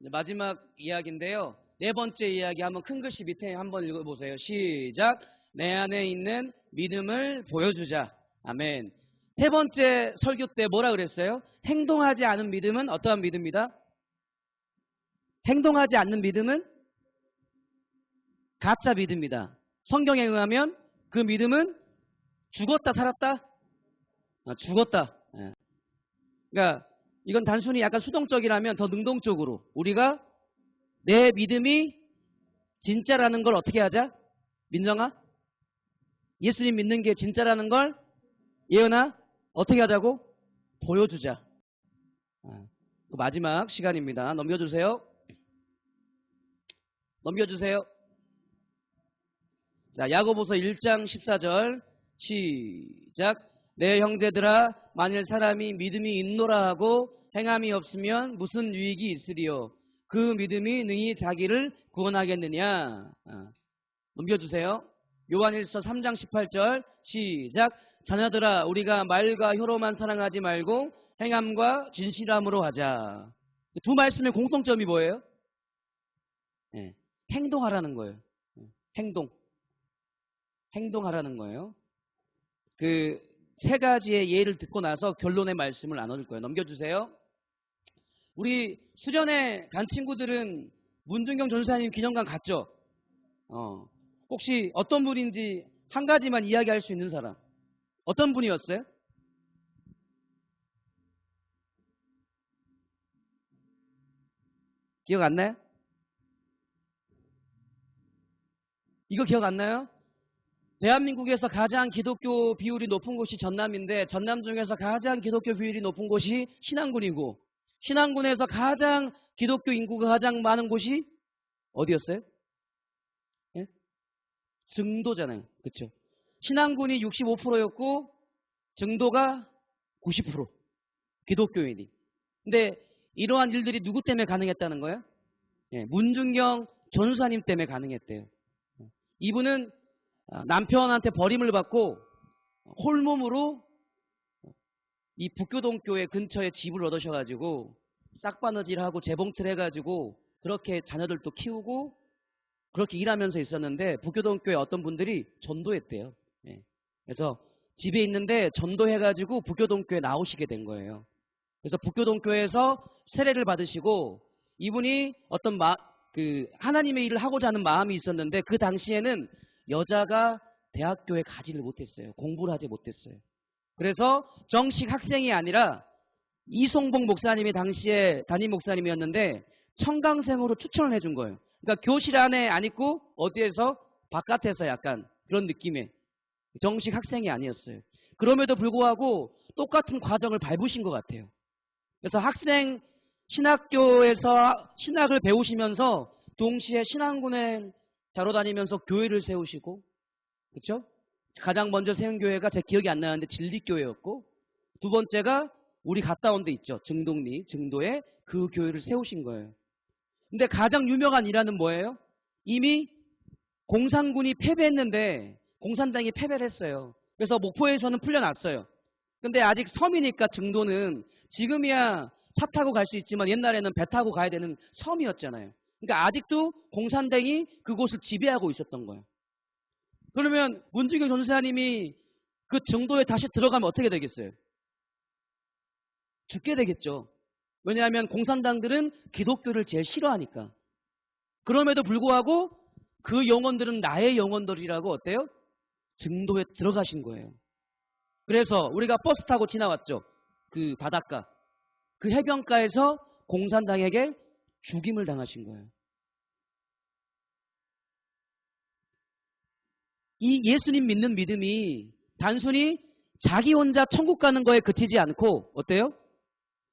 이제 마지막 이야기인데요. 네 번째 이야기 한번 큰 글씨 밑에 한번 읽어보세요. 시작. 내 안에 있는 믿음을 보여주자. 아멘. 세 번째 설교 때 뭐라 그랬어요? 행동하지 않은 믿음은 어떠한 믿음이다? 행동하지 않는 믿음은 가짜 믿음이다. 성경에 의하면 그 믿음은 죽었다 살았다? 죽었다. 예. 그러니까 이건 단순히 약간 수동적이라면 더 능동적으로 우리가 내 믿음이 진짜라는 걸 어떻게 하자? 민정아? 예수님 믿는 게 진짜라는 걸 예언아? 어떻게 하자고? 보여주자. 마지막 시간입니다. 넘겨주세요. 넘겨주세요. 자, 야고보서 1장 14절 시작. 내 형제들아 만일 사람이 믿음이 있노라 하고 행함이 없으면 무슨 유익이 있으리요. 그 믿음이 능히 자기를 구원하겠느냐. 넘겨주세요. 요한일서 3장 18절 시작. 자녀들아 우리가 말과 혀로만 사랑하지 말고 행함과 진실함으로 하자. 두 말씀의 공통점이 뭐예요? 네, 행동하라는 거예요. 행동하라는 거예요. 그 세 가지의 예를 듣고 나서 결론의 말씀을 나눠줄 거예요. 넘겨주세요. 우리 수련회 간 친구들은 문준경 전사님 기념관 갔죠? 혹시 어떤 분인지 한 가지만 이야기할 수 있는 사람? 어떤 분이었어요? 기억 안 나요? 이거 기억 안 나요? 대한민국에서 가장 기독교 비율이 높은 곳이 전남인데 전남 중에서 가장 기독교 비율이 높은 곳이 신안군이고 신안군에서 가장 기독교 인구가 가장 많은 곳이 어디였어요? 예? 증도잖아요. 그렇죠? 신안군이 65%였고 증도가 90% 기독교인이. 근데 이러한 일들이 누구 때문에 가능했다는 거예요? 예, 문준경 전사님 때문에 가능했대요. 이분은 남편한테 버림을 받고 홀몸으로 이 북교동교회 근처에 집을 얻으셔가지고 싹바느질하고 재봉틀 해가지고 그렇게 자녀들도 키우고 그렇게 일하면서 있었는데 북교동교회 어떤 분들이 전도했대요. 예. 그래서 집에 있는데 전도해가지고 북교동교회 나오시게 된 거예요. 그래서 북교동교회에서 세례를 받으시고 이분이 어떤 하나님의 일을 하고자 하는 마음이 있었는데 그 당시에는 여자가 대학교에 가지를 못했어요. 공부를 하지 못했어요. 그래서 정식 학생이 아니라 이송봉 목사님이 당시에 담임 목사님이었는데 청강생으로 추천을 해준 거예요. 그러니까 교실 안에 안 있고 어디에서 바깥에서 약간 그런 느낌의 정식 학생이 아니었어요. 그럼에도 불구하고 똑같은 과정을 밟으신 것 같아요. 그래서 학생 신학교에서 신학을 배우시면서 동시에 신앙군에 자로 다니면서 교회를 세우시고, 그렇죠? 가장 먼저 세운 교회가 제 기억이 안 나는데 진리교회였고, 두 번째가 우리 갔다 온 데 있죠. 증동리, 증도에 그 교회를 세우신 거예요. 근데 가장 유명한 일화는 뭐예요? 이미 공산군이 패배했는데 공산당이 패배를 했어요. 그래서 목포에서는 풀려났어요. 근데 아직 섬이니까 증도는 지금이야 차 타고 갈 수 있지만 옛날에는 배 타고 가야 되는 섬이었잖아요. 그러니까 아직도 공산당이 그곳을 지배하고 있었던 거예요. 그러면 문준경 전사님이 그 정도에 다시 들어가면 어떻게 되겠어요? 죽게 되겠죠. 왜냐하면 공산당들은 기독교를 제일 싫어하니까. 그럼에도 불구하고 그 영혼들은 나의 영혼들이라고 어때요? 증도에 들어가신 거예요. 그래서 우리가 버스 타고 지나왔죠. 그 바닷가. 그 해변가에서 공산당에게 죽임을 당하신 거예요. 이 예수님 믿는 믿음이 단순히 자기 혼자 천국 가는 거에 그치지 않고 어때요?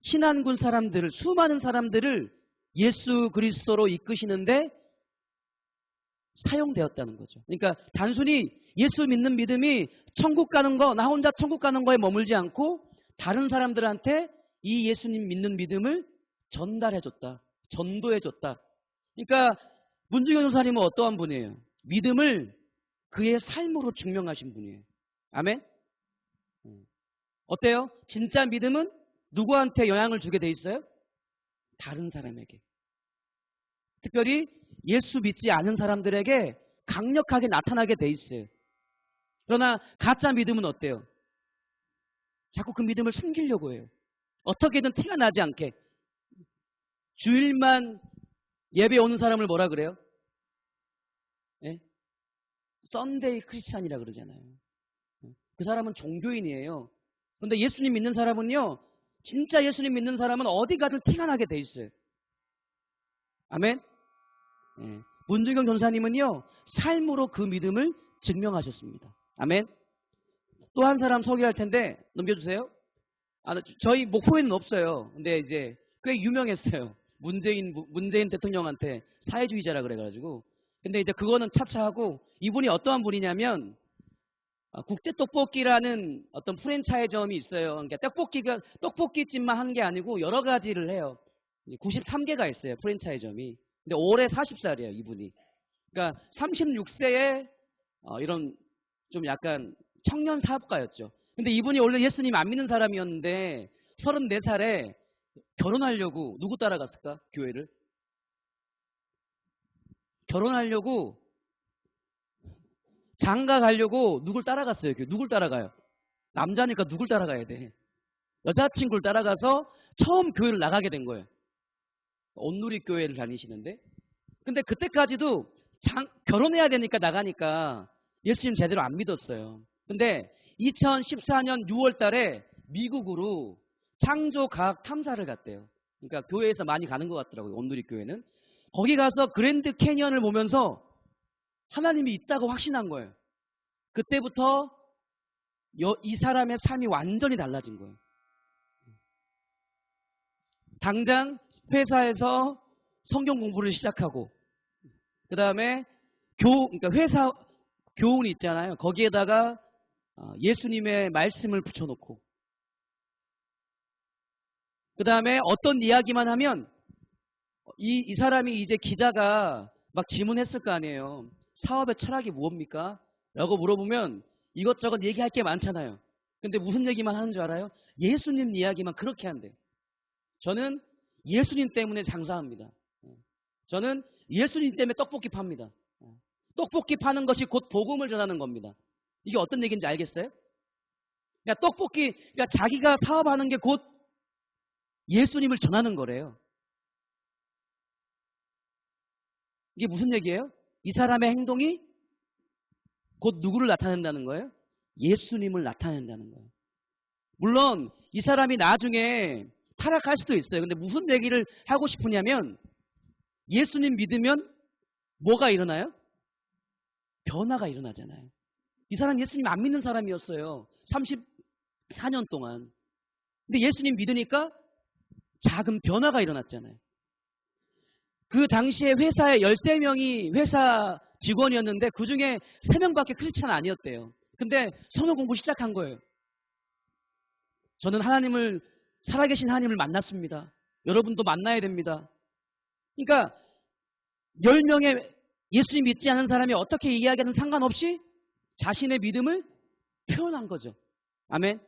신안군 사람들을, 수많은 사람들을 예수 그리스도로 이끄시는데 사용되었다는 거죠. 그러니까 단순히 예수 믿는 믿음이 천국 가는 거, 나 혼자 천국 가는 거에 머물지 않고 다른 사람들한테 이 예수님 믿는 믿음을 전달해줬다. 전도해줬다. 그러니까 문준경 전사님은 어떠한 분이에요? 믿음을 그의 삶으로 증명하신 분이에요. 아멘? 어때요? 진짜 믿음은 누구한테 영향을 주게 돼 있어요? 다른 사람에게. 특별히 예수 믿지 않은 사람들에게 강력하게 나타나게 돼 있어요. 그러나 가짜 믿음은 어때요? 자꾸 그 믿음을 숨기려고 해요. 어떻게든 티가 나지 않게. 주일만 예배 오는 사람을 뭐라 그래요? 예? 썬데이 크리스찬이라 그러잖아요. 그 사람은 종교인이에요. 그런데 예수님 믿는 사람은요, 진짜 예수님 믿는 사람은 어디 가든 티가 나게 돼 있어요. 아멘? 예. 문중경 전사님은요, 삶으로 그 믿음을 증명하셨습니다. 아멘? 또 한 사람 소개할 텐데, 넘겨주세요. 저희 목포에는 없어요. 근데 이제 꽤 유명했어요. 문재인 대통령한테 사회주의자라 그래가지고. 근데 이제 그거는 차차하고, 이분이 어떠한 분이냐면, 국대 떡볶이라는 어떤 프랜차이즈점이 있어요. 그러니까 떡볶이집만 한 게 아니고 여러 가지를 해요. 93개가 있어요, 프랜차이즈점이. 근데 올해 40살이에요, 이분이. 그러니까 36세에 이런 좀 약간 청년 사업가였죠. 근데 이분이 원래 예수님 안 믿는 사람이었는데 34살에 결혼하려고 누구 따라갔을까? 교회를. 결혼하려고 장가 가려고 누굴 따라갔어요. 누굴 따라가요? 남자니까 누굴 따라가야 돼. 여자친구를 따라가서 처음 교회를 나가게 된 거예요. 온누리 교회를 다니시는데. 근데 그때까지도 결혼해야 되니까 나가니까 예수님 제대로 안 믿었어요. 근데 2014년 6월 달에 미국으로 창조과학 탐사를 갔대요. 그러니까 교회에서 많이 가는 것 같더라고요. 온누리 교회는. 거기 가서 그랜드 캐니언을 보면서 하나님이 있다고 확신한 거예요. 그때부터 이 사람의 삶이 완전히 달라진 거예요. 당장 회사에서 성경 공부를 시작하고, 그 다음에 그러니까 회사 교훈이 있잖아요. 거기에다가 예수님의 말씀을 붙여놓고, 그 다음에 어떤 이야기만 하면 이 사람이 이제 기자가 막 질문했을 거 아니에요. 사업의 철학이 무엇입니까? 라고 물어보면 이것저것 얘기할 게 많잖아요. 근데 무슨 얘기만 하는 줄 알아요? 예수님 이야기만 그렇게 한대요. 저는 예수님 때문에 장사합니다. 저는 예수님 때문에 떡볶이 팝니다. 떡볶이 파는 것이 곧 복음을 전하는 겁니다. 이게 어떤 얘기인지 알겠어요? 그러니까 그러니까 자기가 사업하는 게 곧 예수님을 전하는 거래요. 이게 무슨 얘기예요? 이 사람의 행동이 곧 누구를 나타낸다는 거예요? 예수님을 나타낸다는 거예요. 물론 이 사람이 나중에 타락할 수도 있어요. 근데 무슨 얘기를 하고 싶으냐면 예수님 믿으면 뭐가 일어나요? 변화가 일어나잖아요. 이 사람 예수님 안 믿는 사람이었어요. 34년 동안. 근데 예수님 믿으니까 작은 변화가 일어났잖아요. 그 당시에 회사에 13명이 회사 직원이었는데 그 중에 3명밖에 크리스찬 아니었대요. 근데 성경 공부 시작한 거예요. 저는 살아계신 하나님을 만났습니다. 여러분도 만나야 됩니다. 그러니까 10명의 예수님 믿지 않은 사람이 어떻게 이야기하든 상관없이 자신의 믿음을 표현한 거죠. 아멘.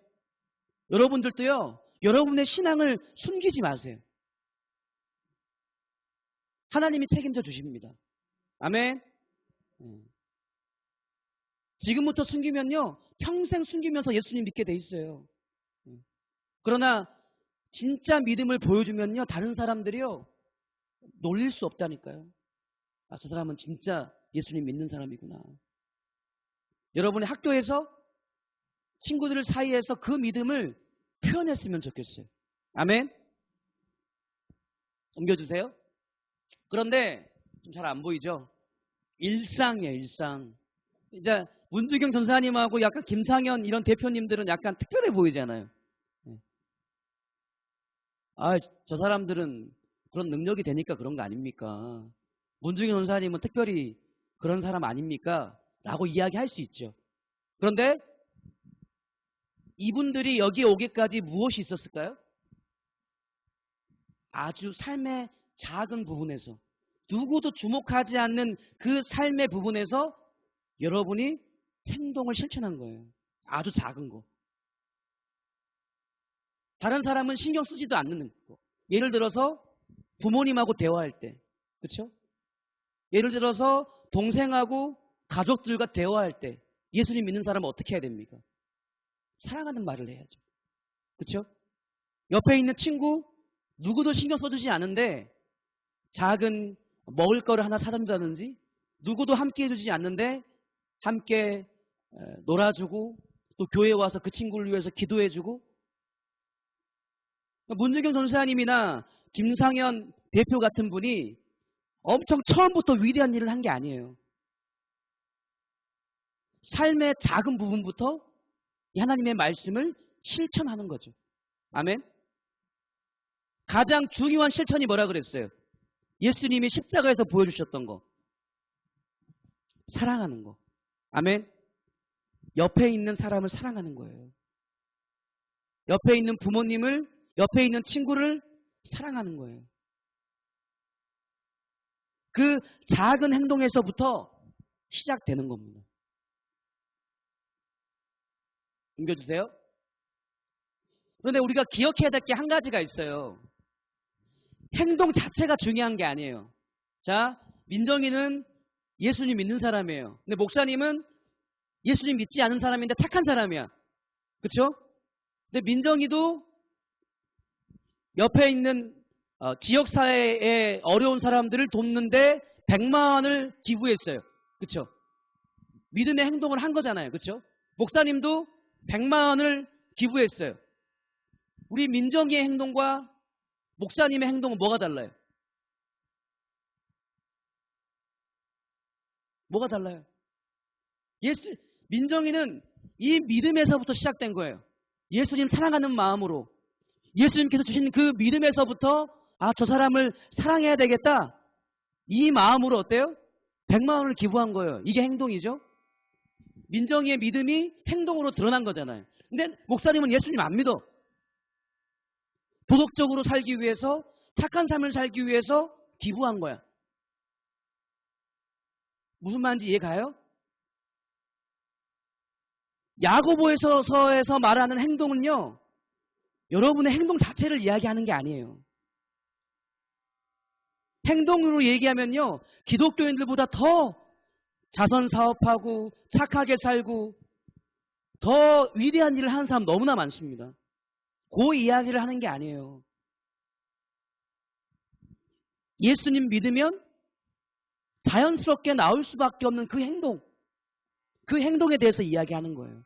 여러분들도요, 여러분의 신앙을 숨기지 마세요. 하나님이 책임져 주십니다. 아멘. 지금부터 숨기면요, 평생 숨기면서 예수님 믿게 돼 있어요. 그러나 진짜 믿음을 보여주면요, 다른 사람들이요, 놀릴 수 없다니까요. 저 사람은 진짜 예수님 믿는 사람이구나. 여러분의 학교에서 친구들 사이에서 그 믿음을 표현했으면 좋겠어요. 아멘. 옮겨주세요. 그런데 좀 잘 안 보이죠? 일상이에요, 일상. 이제 문두경 전사님하고 약간 김상현 이런 대표님들은 약간 특별해 보이잖아요. 저 사람들은 그런 능력이 되니까 그런 거 아닙니까? 문두경 전사님은 특별히 그런 사람 아닙니까? 라고 이야기할 수 있죠. 그런데 이분들이 여기에 오기까지 무엇이 있었을까요? 아주 삶의 작은 부분에서, 누구도 주목하지 않는 그 삶의 부분에서 여러분이 행동을 실천한 거예요. 아주 작은 거. 다른 사람은 신경 쓰지도 않는 거. 예를 들어서 부모님하고 대화할 때, 그렇죠? 예를 들어서 동생하고 가족들과 대화할 때 예수님 믿는 사람은 어떻게 해야 됩니까? 사랑하는 말을 해야죠. 그렇죠? 옆에 있는 친구 누구도 신경 써주지 않은데 작은 먹을 거를 하나 사준다든지 누구도 함께 해주지 않는데 함께 놀아주고 또 교회에 와서 그 친구를 위해서 기도해주고 문주경 전사님이나 김상현 대표 같은 분이 엄청 처음부터 위대한 일을 한 게 아니에요. 삶의 작은 부분부터 이 하나님의 말씀을 실천하는 거죠. 아멘. 가장 중요한 실천이 뭐라 그랬어요? 예수님이 십자가에서 보여주셨던 거. 사랑하는 거. 아멘. 옆에 있는 사람을 사랑하는 거예요. 옆에 있는 부모님을, 옆에 있는 친구를 사랑하는 거예요. 그 작은 행동에서부터 시작되는 겁니다. 옮겨주세요. 그런데 우리가 기억해야 될 게 한 가지가 있어요. 행동 자체가 중요한 게 아니에요. 자, 민정이는 예수님 믿는 사람이에요. 근데 목사님은 예수님 믿지 않은 사람인데 착한 사람이야. 그렇죠? 근데 민정이도 옆에 있는 지역사회의 어려운 사람들을 돕는데 100만 원을 기부했어요. 그렇죠? 믿음의 행동을 한 거잖아요. 그렇죠? 목사님도 100만 원을 기부했어요. 우리 민정이의 행동과 목사님의 행동은 뭐가 달라요? 뭐가 달라요? 민정이는 이 믿음에서부터 시작된 거예요. 예수님 사랑하는 마음으로 예수님께서 주신 그 믿음에서부터 저 사람을 사랑해야 되겠다. 이 마음으로 어때요? 100만 원을 기부한 거예요. 이게 행동이죠. 민정이의 믿음이 행동으로 드러난 거잖아요. 근데 목사님은 예수님 안 믿어. 도덕적으로 살기 위해서, 착한 삶을 살기 위해서 기부한 거야. 무슨 말인지 이해 가요? 야고보서에서 말하는 행동은요, 여러분의 행동 자체를 이야기하는 게 아니에요. 행동으로 얘기하면요, 기독교인들보다 더 자선 사업하고 착하게 살고 더 위대한 일을 하는 사람 너무나 많습니다. 그 이야기를 하는 게 아니에요. 예수님 믿으면 자연스럽게 나올 수밖에 없는 그 행동에 대해서 이야기하는 거예요.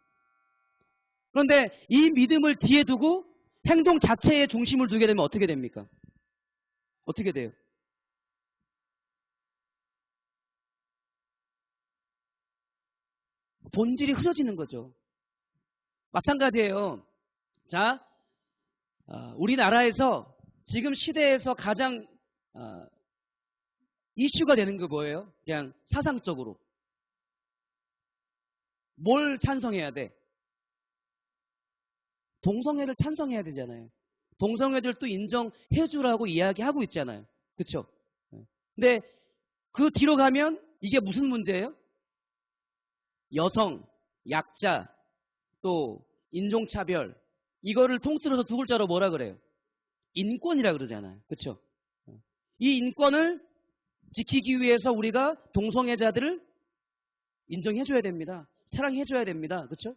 그런데 이 믿음을 뒤에 두고 행동 자체에 중심을 두게 되면 어떻게 됩니까? 어떻게 돼요? 본질이 흐려지는 거죠. 마찬가지예요. 자, 우리나라에서 지금 시대에서 가장 이슈가 되는 게 뭐예요? 그냥 사상적으로. 뭘 찬성해야 돼? 동성애를 찬성해야 되잖아요. 동성애들도 인정해주라고 이야기하고 있잖아요. 그렇죠? 근데 그 뒤로 가면 이게 무슨 문제예요? 여성, 약자, 또 인종차별, 이거를 통틀어서 두 글자로 뭐라 그래요? 인권이라 그러잖아요. 그렇죠? 이 인권을 지키기 위해서 우리가 동성애자들을 인정해줘야 됩니다. 사랑해줘야 됩니다. 그렇죠?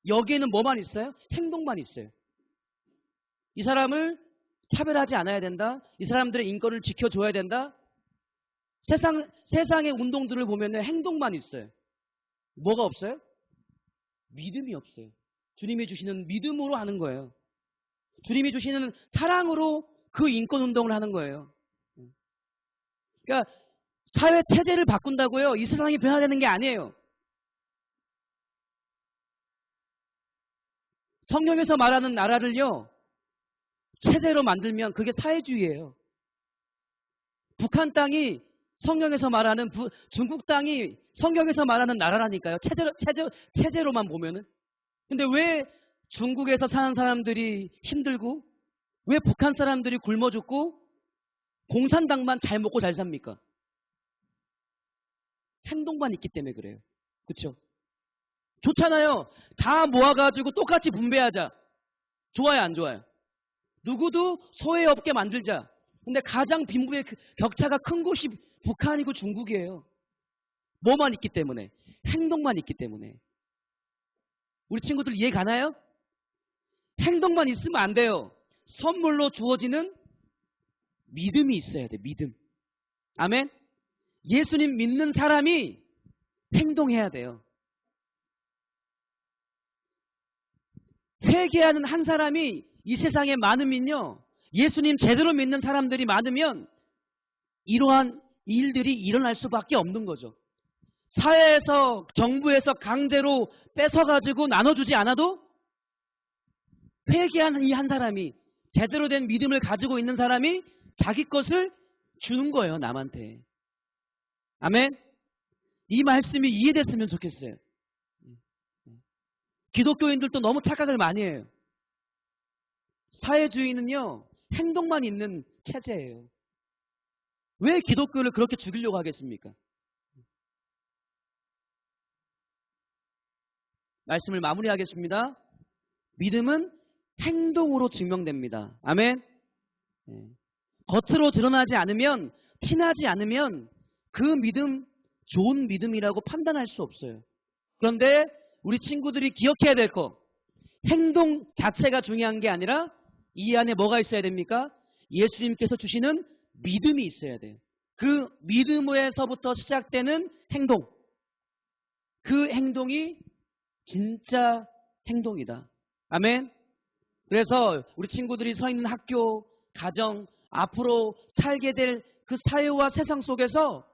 여기에는 뭐만 있어요? 행동만 있어요. 이 사람을 차별하지 않아야 된다. 이 사람들의 인권을 지켜줘야 된다. 세상의 운동들을 보면 행동만 있어요. 뭐가 없어요? 믿음이 없어요. 주님이 주시는 믿음으로 하는 거예요. 주님이 주시는 사랑으로 그 인권 운동을 하는 거예요. 그러니까 사회 체제를 바꾼다고요. 이 세상이 변화되는 게 아니에요. 성경에서 말하는 나라를요, 체제로 만들면 그게 사회주의예요. 북한 땅이 성경에서 말하는 중국 땅이 성경에서 말하는 나라라니까요. 체제로만 보면은. 근데 왜 중국에서 사는 사람들이 힘들고 왜 북한 사람들이 굶어 죽고 공산당만 잘 먹고 잘 삽니까? 행동만 있기 때문에 그래요. 그렇죠? 좋잖아요. 다 모아가지고 똑같이 분배하자. 좋아요, 안 좋아요? 누구도 소외 없게 만들자. 근데 가장 빈부의 격차가 큰 곳이 북한이고 중국이에요. 뭐만 있기 때문에? 행동만 있기 때문에. 우리 친구들 이해 가나요? 행동만 있으면 안 돼요. 선물로 주어지는 믿음이 있어야 돼. 믿음. 아멘? 예수님 믿는 사람이 행동해야 돼요. 회개하는 한 사람이 이 세상에 많으면요, 예수님 제대로 믿는 사람들이 많으면 이러한 일들이 일어날 수밖에 없는 거죠. 사회에서, 정부에서 강제로 뺏어가지고 나눠주지 않아도 회개하는 이 한 사람이, 제대로 된 믿음을 가지고 있는 사람이 자기 것을 주는 거예요, 남한테. 아멘? 이 말씀이 이해됐으면 좋겠어요. 기독교인들도 너무 착각을 많이 해요. 사회주의는요, 행동만 있는 체제예요. 왜 기독교를 그렇게 죽이려고 하겠습니까? 말씀을 마무리하겠습니다. 믿음은 행동으로 증명됩니다. 아멘? 겉으로 드러나지 않으면, 티나지 않으면 그 믿음, 좋은 믿음이라고 판단할 수 없어요. 그런데 우리 친구들이 기억해야 될 거, 행동 자체가 중요한 게 아니라 이 안에 뭐가 있어야 됩니까? 예수님께서 주시는 믿음이 있어야 돼요. 그 믿음에서부터 시작되는 행동, 그 행동이 진짜 행동이다. 아멘? 그래서 우리 친구들이 서 있는 학교, 가정, 앞으로 살게 될 그 사회와 세상 속에서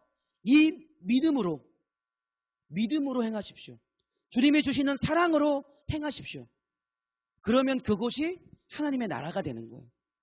이 믿음으로 행하십시오. 주님이 주시는 사랑으로 행하십시오. 그러면 그곳이 하나님의 나라가 되는 거예요.